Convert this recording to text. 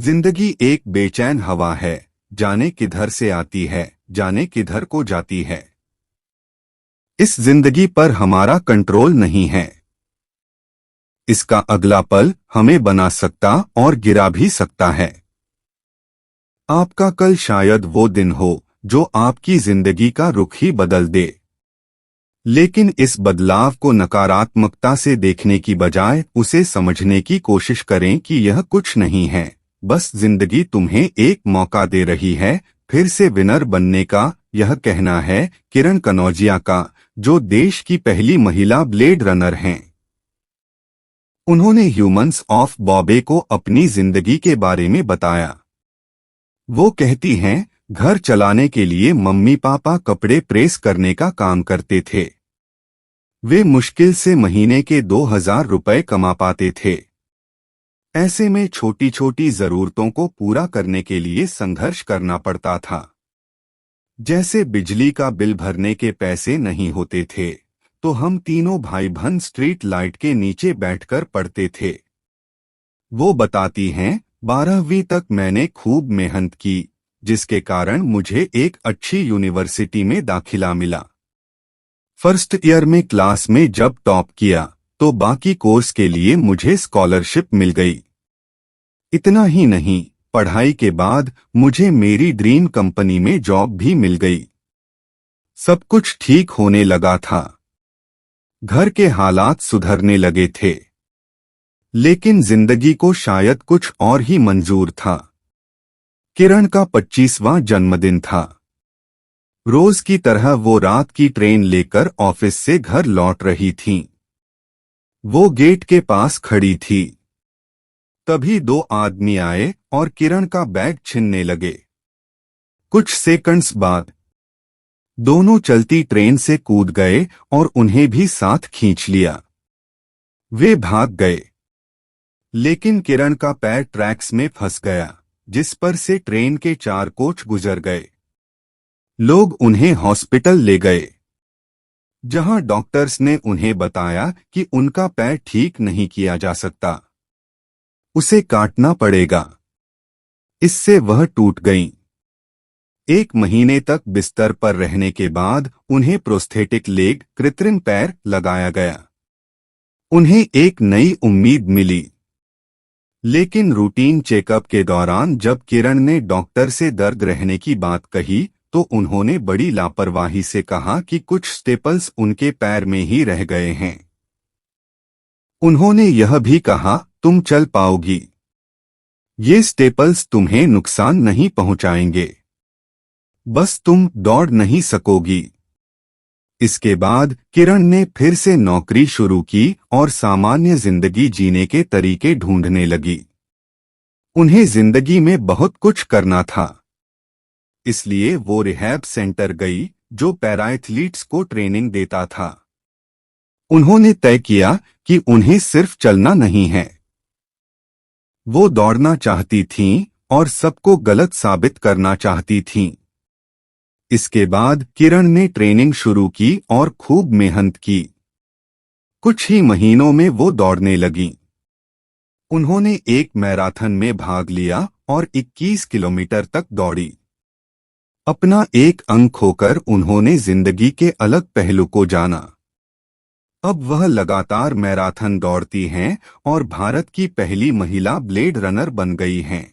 जिंदगी एक बेचैन हवा है, जाने किधर से आती है, जाने किधर को जाती है। इस जिंदगी पर हमारा कंट्रोल नहीं है। इसका अगला पल हमें बना सकता और गिरा भी सकता है। आपका कल शायद वो दिन हो जो आपकी जिंदगी का रुख ही बदल दे। लेकिन इस बदलाव को नकारात्मकता से देखने की बजाय उसे समझने की कोशिश करें कि यह कुछ नहीं है, बस जिंदगी तुम्हें एक मौका दे रही है फिर से विनर बनने का। यह कहना है किरण कनौजिया का, जो देश की पहली महिला ब्लेड रनर हैं। उन्होंने ह्यूमंस ऑफ बॉम्बे को अपनी जिंदगी के बारे में बताया। वो कहती हैं, घर चलाने के लिए मम्मी पापा कपड़े प्रेस करने का काम करते थे। वे मुश्किल से महीने के 2000 रुपए कमा पाते थे। ऐसे में छोटी छोटी जरूरतों को पूरा करने के लिए संघर्ष करना पड़ता था। जैसे बिजली का बिल भरने के पैसे नहीं होते थे, तो हम तीनों भाई बहन स्ट्रीट लाइट के नीचे बैठकर पढ़ते थे। वो बताती हैं, 12वीं तक मैंने खूब मेहनत की, जिसके कारण मुझे एक अच्छी यूनिवर्सिटी में दाखिला मिला। फर्स्ट ईयर में क्लास में जब टॉप किया तो बाकी कोर्स के लिए मुझे स्कॉलरशिप मिल गई। इतना ही नहीं, पढ़ाई के बाद मुझे मेरी ड्रीम कंपनी में जॉब भी मिल गई। सब कुछ ठीक होने लगा था। घर के हालात सुधरने लगे थे। लेकिन जिंदगी को शायद कुछ और ही मंजूर था। किरण का 25वां जन्मदिन था। रोज की तरह वो रात की ट्रेन लेकर ऑफिस से घर लौट रही थीं। वो गेट के पास खड़ी थी। तभी 2 आदमी आए और किरण का बैग छीनने लगे। कुछ सेकंड्स बाद दोनों चलती ट्रेन से कूद गए और उन्हें भी साथ खींच लिया। वे भाग गए, लेकिन किरण का पैर ट्रैक्स में फंस गया, जिस पर से ट्रेन के 4 कोच गुजर गए। लोग उन्हें हॉस्पिटल ले गए, जहां डॉक्टर्स ने उन्हें बताया कि उनका पैर ठीक नहीं किया जा सकता, उसे काटना पड़ेगा। इससे वह टूट गईं। 1 महीने तक बिस्तर पर रहने के बाद उन्हें प्रोस्थेटिक लेग, कृत्रिम पैर लगाया गया। उन्हें एक नई उम्मीद मिली। लेकिन रूटीन चेकअप के दौरान जब किरण ने डॉक्टर से दर्द रहने की बात कही, तो उन्होंने बड़ी लापरवाही से कहा कि कुछ स्टेपल्स उनके पैर में ही रह गए हैं। उन्होंने यह भी कहा, तुम चल पाओगी। ये स्टेपल्स तुम्हें नुकसान नहीं पहुंचाएंगे, बस तुम दौड़ नहीं सकोगी। इसके बाद किरण ने फिर से नौकरी शुरू की और सामान्य जिंदगी जीने के तरीके ढूंढने लगी। उन्हें जिंदगी में बहुत कुछ करना था। इसलिए वो रिहैब सेंटर गई, जो पैराएथलीट्स को ट्रेनिंग देता था। उन्होंने तय किया कि उन्हें सिर्फ चलना नहीं है। वो दौड़ना चाहती थीं और सबको गलत साबित करना चाहती थीं। इसके बाद किरण ने ट्रेनिंग शुरू की और खूब मेहनत की। कुछ ही महीनों में वो दौड़ने लगीं। उन्होंने एक मैराथन में भाग लिया और 21 किलोमीटर तक दौड़ी। अपना एक अंग खोकर उन्होंने जिंदगी के अलग पहलू को जाना। अब वह लगातार मैराथन दौड़ती हैं और भारत की पहली महिला ब्लेड रनर बन गई हैं।